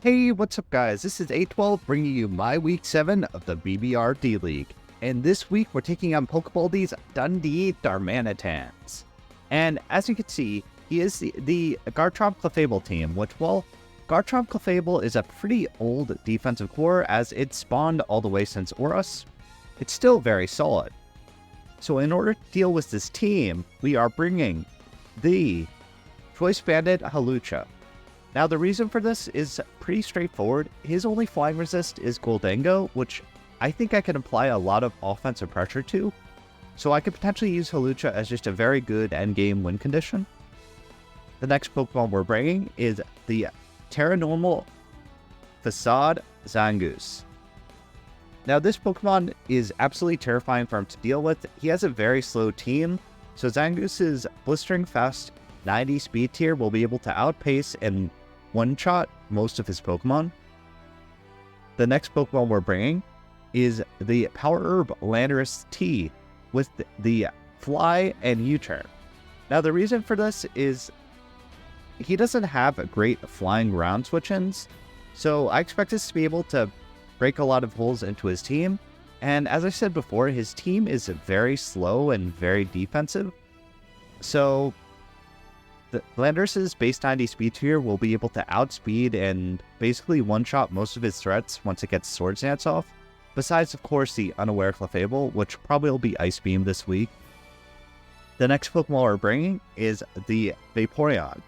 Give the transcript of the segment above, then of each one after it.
Hey, what's up guys? This is A12 bringing you my week 7 of the BBR D-League. And this week we're taking on Pokebaldi's Dundee Darmanitans. And as you can see, he is the Garchomp Clefable team, which, well, Garchomp Clefable is a pretty old defensive core as it spawned all the way since Oros. It's still very solid. So in order to deal with this team, we are bringing the Choice Banded Hawlucha. Now, the reason for this is pretty straightforward. His only flying resist is Goldango, which I think I can apply a lot of offensive pressure to. So I could potentially use Hawlucha as just a very good endgame win condition. The next Pokemon we're bringing is the Terranormal Facade Zangoose. Now, this Pokemon is absolutely terrifying for him to deal with. He has a very slow team, so Zangoose's blistering fast 90 speed tier will be able to outpace and one-shot most of his Pokemon. The next Pokemon we're bringing is the Power Herb Landorus T with the Fly and U-Turn. Now, the reason for this is he doesn't have great flying ground switch-ins, so I expect us to be able to break a lot of holes into his team. And as I said before, his team is very slow and very defensive, so the Landorus's base 90 speed tier will be able to outspeed and basically one-shot most of his threats once it gets Swords Dance off, besides, of course, the Unaware Clefable, which probably will be Ice Beam this week. The next Pokemon we're bringing is the Vaporeon.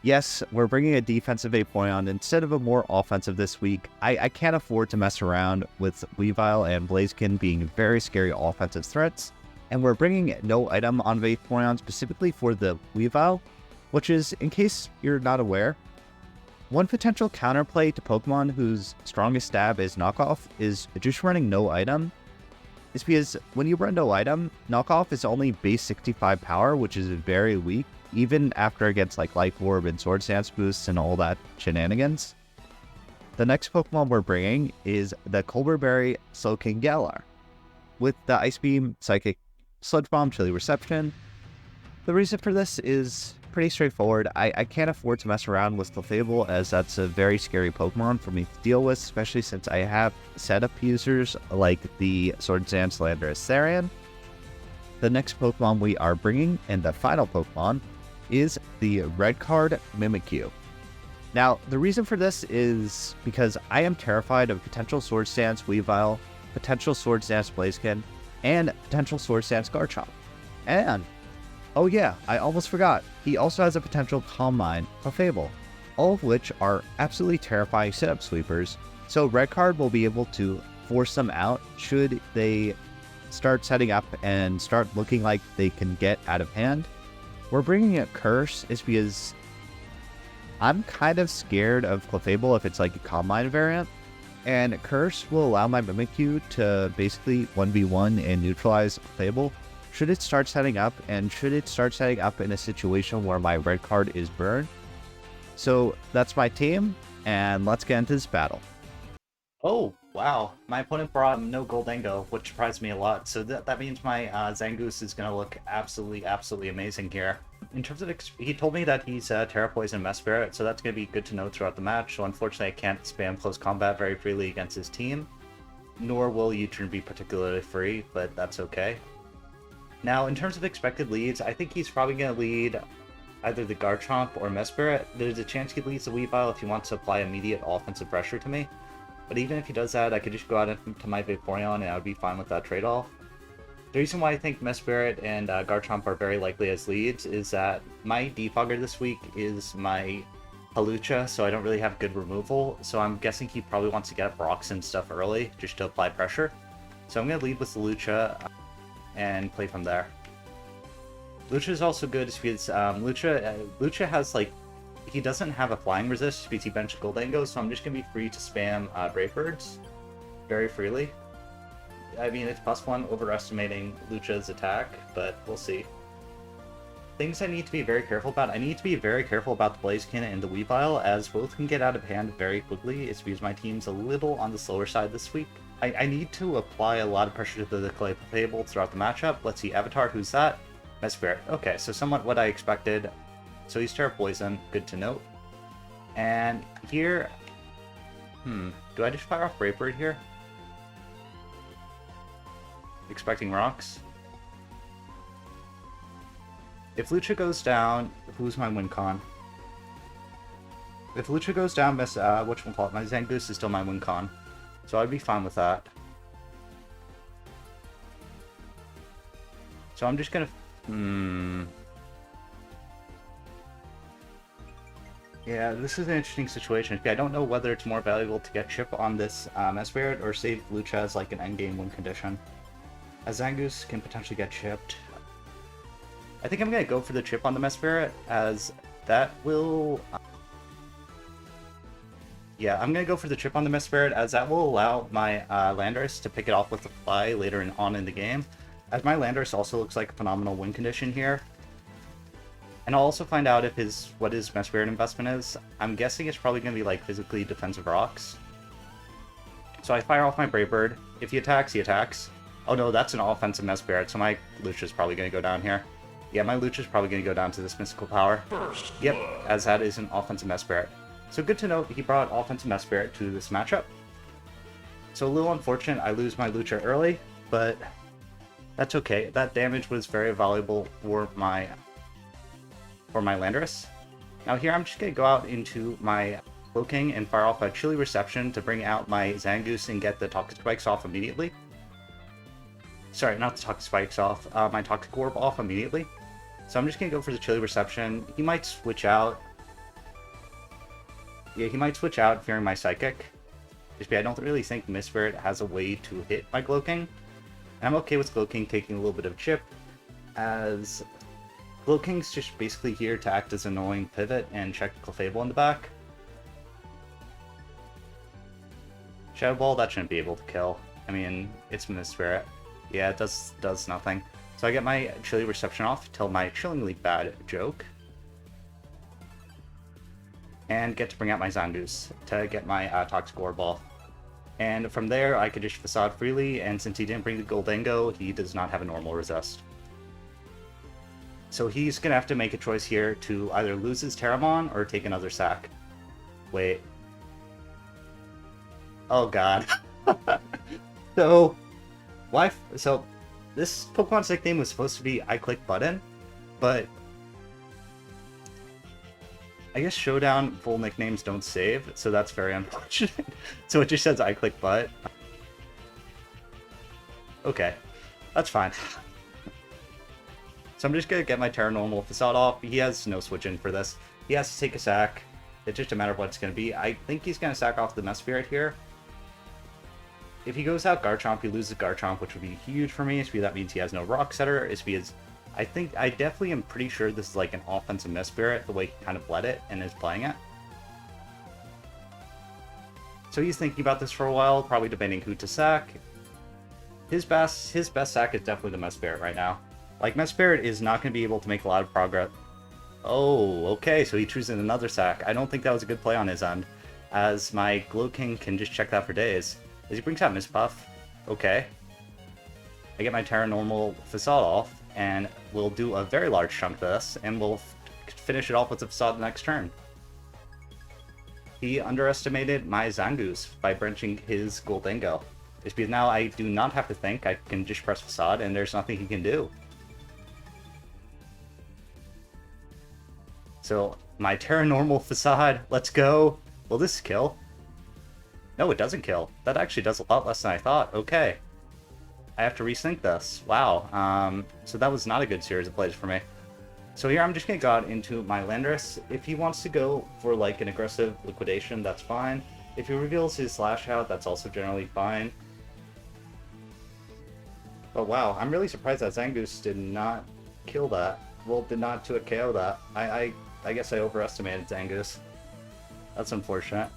Yes, we're bringing a defensive Vaporeon instead of a more offensive this week. I can't afford to mess around with Weavile and Blaziken being very scary offensive threats, and we're bringing no item on Vaporeon specifically for the Weavile, which is, in case you're not aware, one potential counterplay to Pokemon whose strongest stab is Knockoff is just running no item. It's because when you run no item, Knockoff is only base 65 power, which is very weak, even after it gets like Life Orb and Swords Dance boosts and all that shenanigans. The next Pokemon we're bringing is the Colberberry Slowking Galar, with the Ice Beam, Psychic, Sludge Bomb, Chilly Reception. The reason for this is pretty straightforward. I can't afford to mess around with Clefable as that's a very scary Pokemon for me to deal with, especially since I have setup users like the Swords Dance Landorus Therian. The next Pokemon we are bringing, and the final Pokemon, is the Red Card Mimikyu. Now, the reason for this is because I am terrified of potential Swords Dance Weavile, potential Swords Dance Blaziken, and potential Swords Dance Garchomp. And oh yeah, I almost forgot. He also has a potential Calm Mind Clefable, all of which are absolutely terrifying setup sweepers, so Red Card will be able to force them out should they start setting up and start looking like they can get out of hand. We're bringing a Curse is because I'm kind of scared of Clefable if it's like a Calm Mind variant, and Curse will allow my Mimikyu to basically 1v1 and neutralize Clefable should it start setting up, and should it start setting up in a situation where my Red Card is burned. So that's my team, and let's get into this battle. Oh, wow. My opponent brought no Goldango, which surprised me a lot. So that means my Zangoose is going to look absolutely amazing here. In terms of, he told me that he's Terra Poison Mess Spirit, so that's going to be good to know throughout the match. So unfortunately, I can't spam close combat very freely against his team, nor will U-turn be particularly free, but that's okay. Now, in terms of expected leads, I think he's probably going to lead either the Garchomp or Mesprit. There's a chance he leads the Weavile if he wants to apply immediate offensive pressure to me. But even if he does that, I could just go out into my Vaporeon and I would be fine with that trade-off. The reason why I think Mesprit and Garchomp are very likely as leads is that my Defogger this week is my Hawlucha, so I don't really have good removal. So I'm guessing he probably wants to get Brox and stuff early just to apply pressure. So I'm going to lead with the Lucha and play from there. Lucha is also good because Lucha has, like, he doesn't have a flying resist because he benched Goldango, so I'm just going to be free to spam Brave Birds very freely. I mean, it's possible I'm overestimating Lucha's attack, but we'll see. Things I need to be very careful about. I need to be very careful about the Blaziken and the Weavile, as both can get out of hand very quickly. It's because my team's a little on the slower side this week. I need to apply a lot of pressure to the Clefable throughout the matchup. Let's see, Avatar, who's that? Mesprit. Okay, so somewhat what I expected. So he's Terra Poison, good to note. And here, Do I just fire off Brave Bird here? Expecting rocks? If Lucha goes down, who's my win con? If Lucha goes down, whatchamacallit, my Zangoose is still my win con. So I'd be fine with that. So I'm just gonna... Yeah, this is an interesting situation. I don't know whether it's more valuable to get chip on this Spirit or save Lucha as like an endgame win condition. As Zangoose can potentially get chipped. I think I'm going to go for the chip on the Spirit, as that will... Yeah, I'm going to go for the chip on the Spirit, as that will allow my Landorus to pick it off with the fly later on in the game. As my Landorus also looks like a phenomenal win condition here. And I'll also find out if what his Spirit investment is. I'm guessing it's probably going to be like physically defensive rocks. So I fire off my Brave Bird. If he attacks, he attacks. Oh no, that's an offensive Spirit, so my Lucha's probably going to go down here. Yeah, my Lucha's probably going to go down to this mystical power. Yep, as that is an offensive Spirit. So good to note he brought offensive Spirit to this matchup. So a little unfortunate I lose my Lucha early, but that's okay. That damage was very valuable for my Landorus. Now here I'm just going to go out into my Cloaking and fire off a Chilly Reception to bring out my Zangoose and get the Toxic Spikes off immediately. Sorry, not the Toxic Spikes off, my Toxic Orb off immediately. So I'm just going to go for the Chilly Reception. He might switch out. Yeah, he might switch out fearing my Psychic. I don't really think Mistspirit has a way to hit my Cloaking. I'm okay with Cloaking taking a little bit of chip, as Cloaking's just basically here to act as an annoying pivot and check Clefable in the back. Shadow Ball, that shouldn't be able to kill. I mean, it's Mistspirit. Yeah, it does nothing. So I get my Chilly Reception off, tell my chillingly bad joke. And get to bring out my Zangoose to get my Toxic Orb off. And from there, I could just Facade freely, and since he didn't bring the Goldango, he does not have a normal resist. So he's going to have to make a choice here to either lose his Terramon or take another sack. Wait. Oh god. So this Pokemon's nickname was supposed to be I Click Button, but I guess Showdown full nicknames don't save, so that's very unfortunate. So it just says I Click Butt. Okay, that's fine. So I'm just gonna get my Terranormal Facade off. He has no switch in for this. He has to take a sack. It's just a matter of what it's gonna be. I think he's gonna sack off the Mesprit here. If he goes out Garchomp, he loses Garchomp, which would be huge for me. That means he has no Rock Setter. I definitely am pretty sure this is like an offensive Mesprit, the way he kind of led it and is playing it. So he's thinking about this for a while, probably debating who to sack. His best sack is definitely the Mesprit right now. Like, Mesprit is not going to be able to make a lot of progress. Oh, okay, so he chooses another sack. I don't think that was a good play on his end, as my Glowking can just check that for days. As he brings out Mistpuff. Okay. I get my Terranormal Facade off, and we'll do a very large chunk of this, and we'll finish it off with the Facade next turn. He underestimated my Zangoose by branching his Goldango. It's because now I do not have to think, I can just press Facade, and there's nothing he can do. So, my Terranormal Facade, let's go! Will this kill? No, it doesn't kill. That actually does a lot less than I thought. Okay. I have to resync this. Wow. So that was not a good series of plays for me. So here I'm just going to go out into my Landorus. If he wants to go for like an aggressive liquidation, that's fine. If he reveals his Slash out, that's also generally fine. But wow, I'm really surprised that Zangoose did not kill that. Well, did not to a KO that. I guess I overestimated Zangoose. That's unfortunate.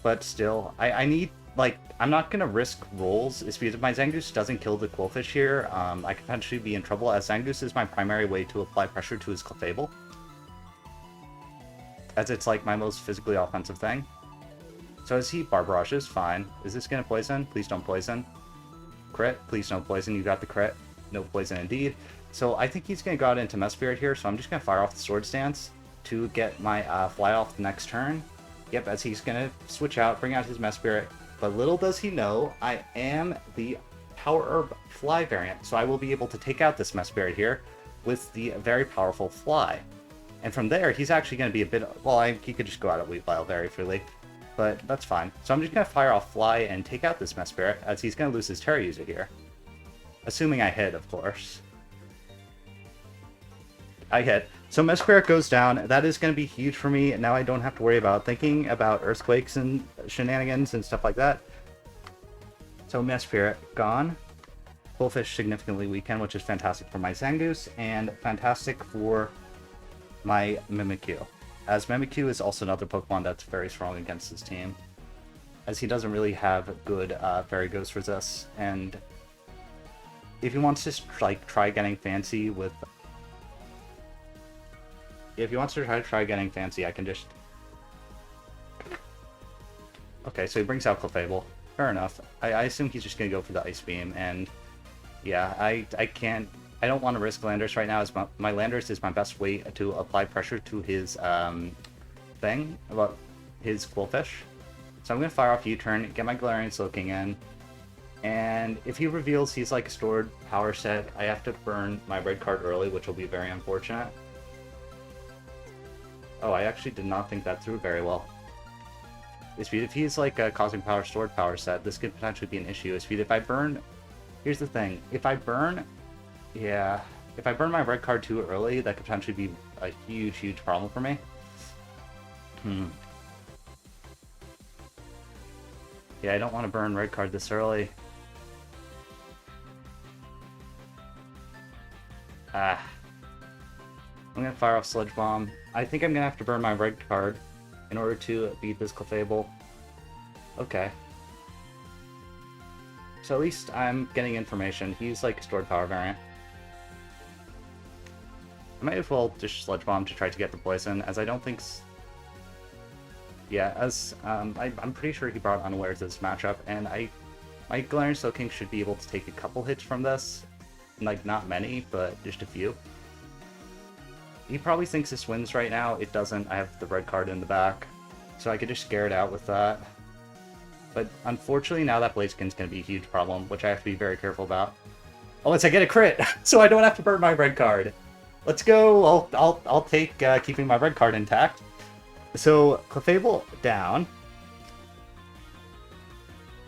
But still, I need, like, I'm not going to risk rolls. It's because if my Zangoose doesn't kill the Qwilfish here, I could potentially be in trouble, as Zangoose is my primary way to apply pressure to his Clefable. As it's, like, my most physically offensive thing. So as he Barbages, fine. Is this going to poison? Please don't poison. Crit? Please don't poison. You got the crit. No poison indeed. So I think he's going to go out into Mesprit here, so I'm just going to fire off the Swords Dance to get my Fly off the next turn. Yep, as he's gonna switch out, bring out his Mess Spirit. But little does he know, I am the Power Herb Fly variant, so I will be able to take out this Mess Spirit here with the very powerful Fly. And from there, he's actually going to be a bit... Well, he could just go out of Weavile very freely, but that's fine. So I'm just going to fire off Fly and take out this Mess Spirit, as he's going to lose his Terra User here. Assuming I hit, of course. I hit. So Mess Spirit goes down. That is going to be huge for me. Now I don't have to worry about thinking about Earthquakes and shenanigans and stuff like that. So Mess Spirit gone. Bullfish significantly weakened, which is fantastic for my Zangoose, and fantastic for my Mimikyu. As Mimikyu is also another Pokemon that's very strong against this team, as he doesn't really have good Fairy Ghost resist, and if he wants to try getting fancy with... If he wants to try getting fancy, I can just... Okay, so he brings out Clefable. Fair enough. I assume he's just going to go for the Ice Beam, and yeah, I can't... I don't want to risk Landorus right now, as my Landorus is my best way to apply pressure to his thing, about his Quillfish. So I'm going to fire off U-turn, get my Galarian Slowking in, and if he reveals he's like a stored power set, I have to burn my red card early, which will be very unfortunate. Oh, I actually did not think that through very well. If he's like a Cosmic Power stored power set, this could potentially be an issue. If I burn... Here's the thing, if I burn... Yeah, if I burn my red card too early, that could potentially be a huge problem for me. Yeah, I don't want to burn red card this early. I'm gonna fire off Sludge Bomb. I think I'm gonna have to burn my red card in order to beat this Clefable. Okay. So at least I'm getting information. He's like a stored power variant. I might as well just Sludge Bomb to try to get the poison, as I don't think... Yeah, as I'm pretty sure he brought Unaware to this matchup, and my Galarian Slowking should be able to take a couple hits from this. Like, not many, but just a few. He probably thinks this wins right now. It doesn't. I have the red card in the back, so I could just scare it out with that. But unfortunately, now that Blaziken's going to be a huge problem, which I have to be very careful about. Oh, I get a crit, so I don't have to burn my red card. Let's go. I'll take keeping my red card intact. So Clefable down,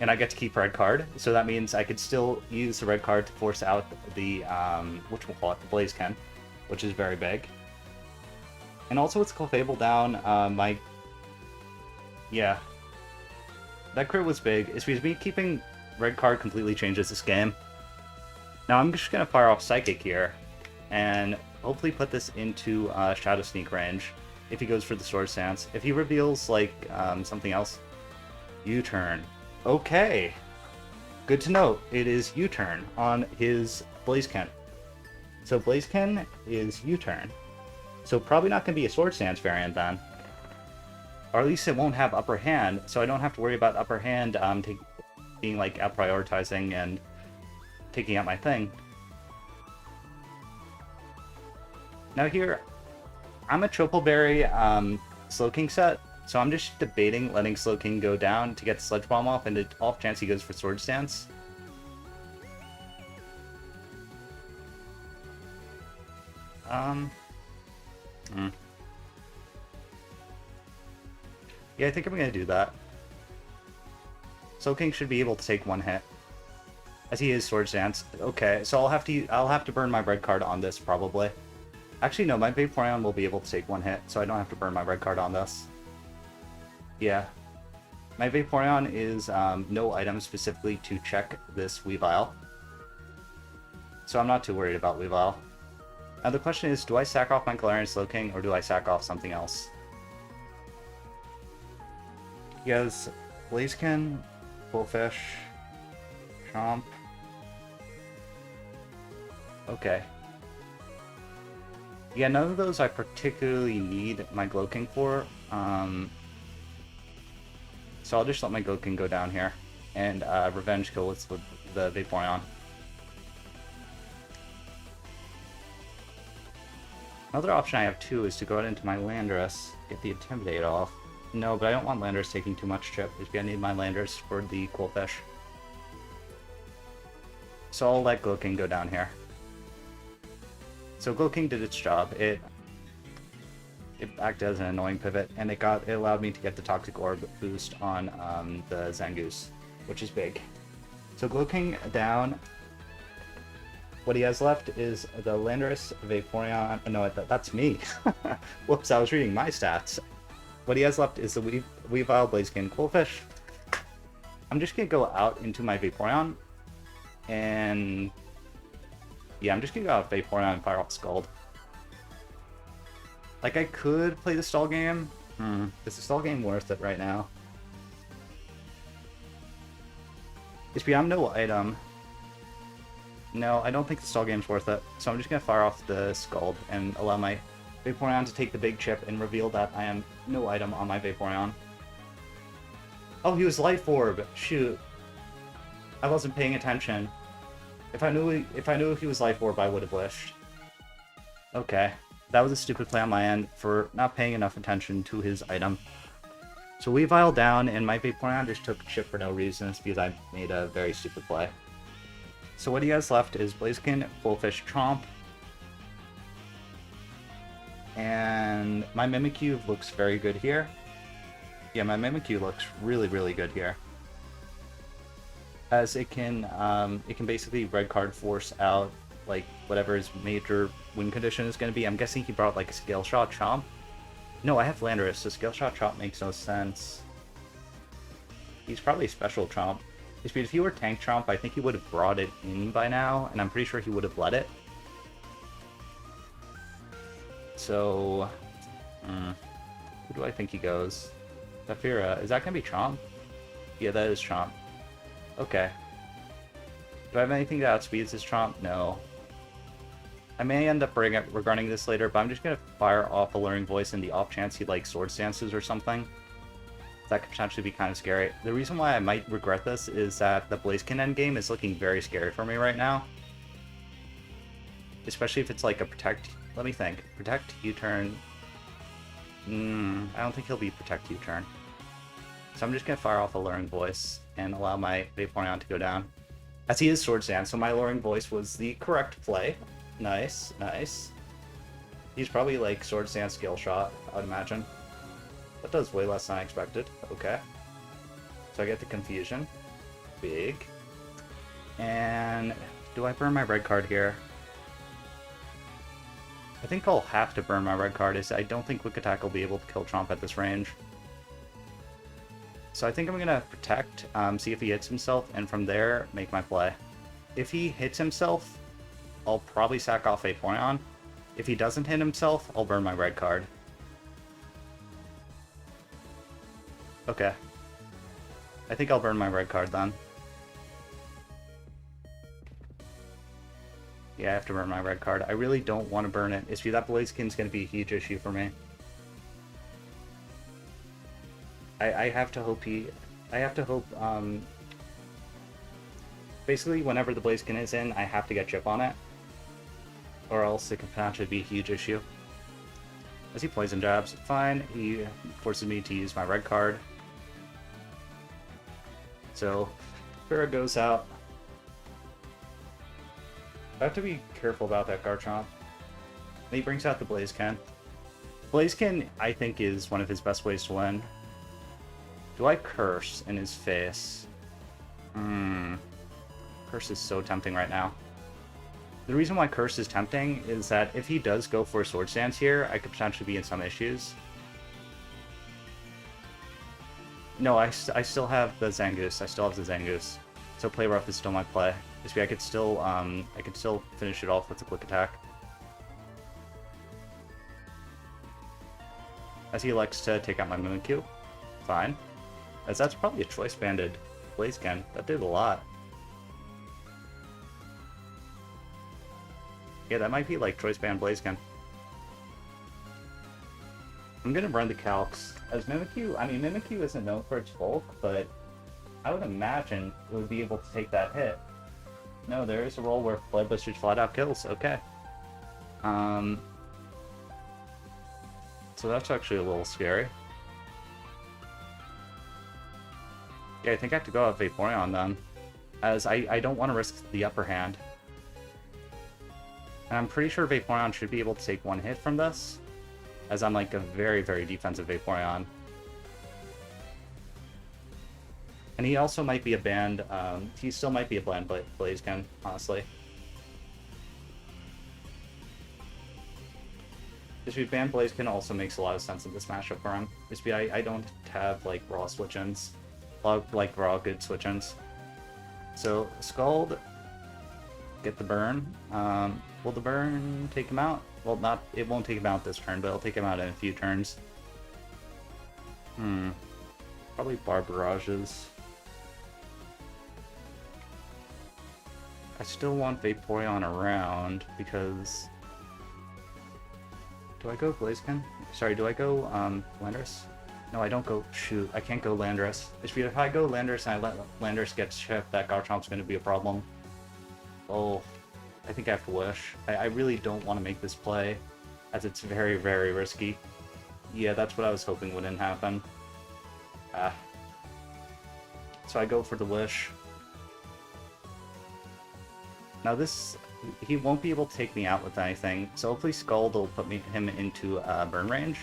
and I get to keep red card. So that means I could still use the red card to force out the which we'll call it the Blaziken, which is very big. And also with Clefable down, yeah, that crit was big. It's because me keeping red card completely changes this game. Now I'm just gonna fire off Psychic here, and hopefully put this into Shadow Sneak range if he goes for the Sword Stance. If he reveals like something else, U-turn. Okay, good to note. It is U-turn on his Blaziken. So Blaziken is U-turn. So probably not going to be a Sword Stance variant then. Or at least it won't have upper hand, so I don't have to worry about upper hand being like out prioritizing and taking out my thing. Now here, I'm a Triple Berry Slowking set, so I'm just debating letting Slowking go down to get the Sludge Bomb off, and the off chance he goes for Sword Stance. Yeah, I think I'm gonna do that. Slowking should be able to take one hit, as he is Sword Stance. Okay, so I'll have to burn my red card on this probably. Actually, no, my Vaporeon will be able to take one hit, so I don't have to burn my red card on this. Yeah. My Vaporeon is no item specifically to check this Weavile, so I'm not too worried about Weavile. Now the question is, do I sack off my Galarian Slowking, or do I sack off something else? He has Blaziken, Bullfish, Chomp. Okay. Yeah, none of those I particularly need my Glowking for. So I'll just let my Glowking go down here and revenge kill with the Vaporeon. Another option I have too is to go out into my Landorus, get the Intimidate off, No, but I don't want landers taking too much chip. I need my landers for the cool fish. So I'll let Glow King go down here. So Glow King did its job. It acted as an annoying pivot, and it allowed me to get the Toxic Orb boost on the Zangoose, which is big. So Glow King down. What he has left is the Landorus, Vaporeon. No, that's me. Whoops, I was reading my stats. What he has left is the Weavile, Blaziken, Qwilfish. I'm just gonna go out into my Vaporeon, and yeah, I'm just gonna go out Vaporeon and fire off Scald. Like, I could play the stall game. Is the stall game worth it right now? I'm no item. No, I don't think the stall game's worth it. So I'm just gonna fire off the Scald and allow my Vaporeon to take the big chip and reveal that I am no item on my Vaporeon. Oh, he was Life Orb. Shoot. I wasn't paying attention. If I knew he was Life Orb, I would have wished. Okay. That was a stupid play on my end for not paying enough attention to his item. So Weavile down, and my Vaporeon just took chip for no reason. It's because I made a very stupid play. So what he has left is Blaziken, Qwilfish, Chomp. And my Mimikyu looks very good here. Yeah, my Mimikyu looks really, really good here. As it can basically red card force out like whatever his major win condition is going to be. I'm guessing he brought like a Scale Shot Chomp. No, I have Landorus, so Scale Shot Chomp makes no sense. He's probably Special Chomp. If he were Tank Chomp, I think he would have brought it in by now, and I'm pretty sure he would have let it. So, who do I think he goes? Zafira, is that going to be Chomp? Yeah, that is Chomp. Okay. Do I have anything that outspeeds this Chomp? No. I may end up regarding this later, but I'm just going to fire off Alluring Voice in the off chance he like Sword Stances or something. That could potentially be kind of scary. The reason why I might regret this is that the Blaziken endgame is looking very scary for me right now. Especially if it's like a Protect... Let me think. Protect, U-turn... I don't think he'll be Protect, U-turn. So I'm just going to fire off Alluring Voice and allow my Vaporeon to go down. As he is Sword Dance, so my Alluring Voice was the correct play. Nice, nice. He's probably like Sword Dance Skill Shot, I would imagine. That does way less than I expected. Okay. So I get the Confusion. Big. And do I burn my red card here? I think I'll have to burn my red card. I don't think Quick Attack will be able to kill Chomp at this range. So I think I'm going to Protect, see if he hits himself, and from there, make my play. If he hits himself, I'll probably sack off Vaporeon. If he doesn't hit himself, I'll burn my red card. Okay. I think I'll burn my red card then. Yeah, I have to burn my red card. I really don't want to burn it. It's that Blaziken's going to be a huge issue for me. I have to hope basically whenever the Blaziken is in, I have to get chip on it. Or else it could potentially be a huge issue. As he Poison Jabs, fine. He forces me to use my red card. So, Farah goes out. I have to be careful about that Garchomp. And he brings out the Blaziken. Blaziken, I think, is one of his best ways to win. Do I Curse in his face? Curse is so tempting right now. The reason why Curse is tempting is that if he does go for a Sword Stance here, I could potentially be in some issues. No, I still have the Zangoose. I still have the Zangoose. So Play Rough is still my play. I could still finish it off with a Quick Attack. As he elects to take out my Mimikyu. Fine. As that's probably a Choice Banded Blaziken. That did a lot. Yeah, that might be like Choice Band Blaziken. I'm gonna run the calcs. As Mimikyu, I mean, Mimikyu isn't known for its bulk, but I would imagine it would be able to take that hit. No, there is a role where Blood Blisters flat out kills. Okay. So that's actually a little scary. Yeah, I think I have to go out Vaporeon then, as I don't want to risk the upper hand. And I'm pretty sure Vaporeon should be able to take one hit from this, as I'm like a very, very defensive Vaporeon. And he also might be a banned, he still might be a banned Blaziken, honestly. Just be banned Blaziken also makes a lot of sense in this matchup for him. Just be I don't have like raw switch-ins, like raw good switch-ins. So Scald, get the burn. Will the burn take him out? Well, not. It won't take him out this turn, but it'll take him out in a few turns. Probably Barbarages. I still want Vaporeon around because. Do I go Blaziken? Sorry, do I go Landorus? No, I don't go. Shoot, I can't go Landorus. If I go Landorus and I let Landorus get chipped, that Garchomp's going to be a problem. Oh. I think I have to Wish. I really don't want to make this play, as it's very, very risky. Yeah, that's what I was hoping wouldn't happen. So I go for the Wish. Now this, he won't be able to take me out with anything, so hopefully Scald will put him into burn range.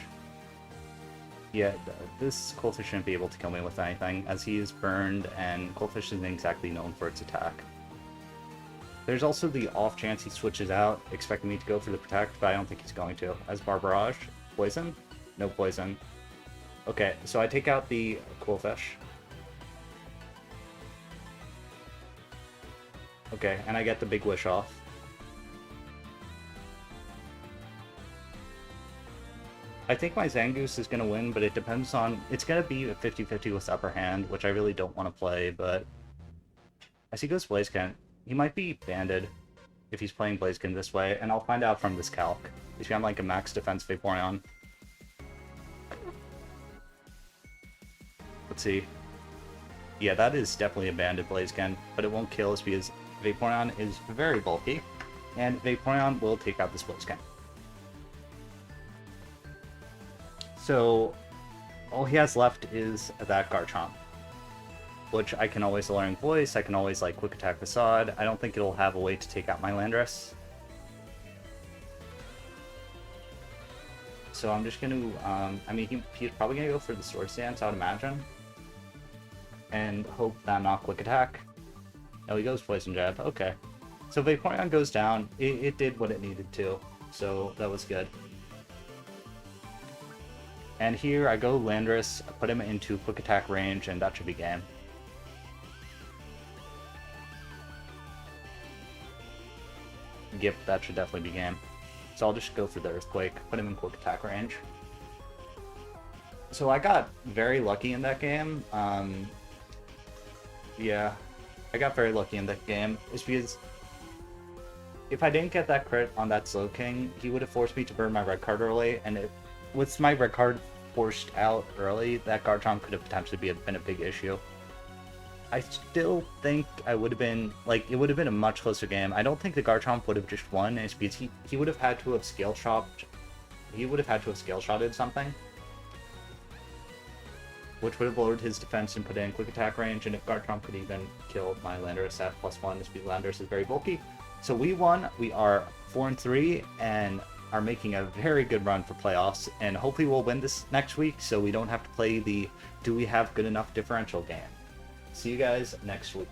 Yeah, this Coldfish shouldn't be able to kill me with anything, as he is burned, and Coldfish isn't exactly known for its attack. There's also the off chance he switches out, expecting me to go for the Protect, but I don't think he's going to. As Barbarage, Poison? No poison. Okay, so I take out the Coolfish. Okay, and I get the Big Wish off. I think my Zangoose is going to win, but it depends on... It's going to be a 50-50 with upper hand, which I really don't want to play, but... As he goes Blaziken, he might be banded if he's playing Blaziken this way, and I'll find out from this calc. If I'm like a max defense Vaporeon. Let's see. Yeah, that is definitely a banded Blaziken, but it won't kill us because Vaporeon is very bulky, and Vaporeon will take out this Blaziken. So, all he has left is that Garchomp, which I can always Alluring Voice, I can always like Quick Attack Facade. I don't think it'll have a way to take out my Landorus. So I'm just gonna, I mean, he's probably gonna go for the Sword Stance, I would imagine. And hope that not Quick Attack. No, he goes Poison Jab, okay. So Vaporeon goes down, it did what it needed to, so that was good. And here I go Landorus, put him into Quick Attack range, and that should be game. Yep, that should definitely be game. So I'll just go for the Earthquake, put him in Quick Attack range. So I got very lucky in that game. Yeah, I got very lucky in that game. It's because if I didn't get that crit on that Slowking, he would have forced me to burn my red card early, and with my red card forced out early, that Garchomp could have potentially been a big issue. I still think I would have been, like, it would have been a much closer game. I don't think the Garchomp would have just won, it's because he would have had to have scale chopped. He would have had to have scale shotted something, which would have lowered his defense and put it in Quick Attack range, and if Garchomp could even kill my Landorus at +1, this because Landorus is very bulky. So we won, we are 4-3, and are making a very good run for playoffs, and hopefully we'll win this next week so we don't have to play the do we have good enough differential game. See you guys next week.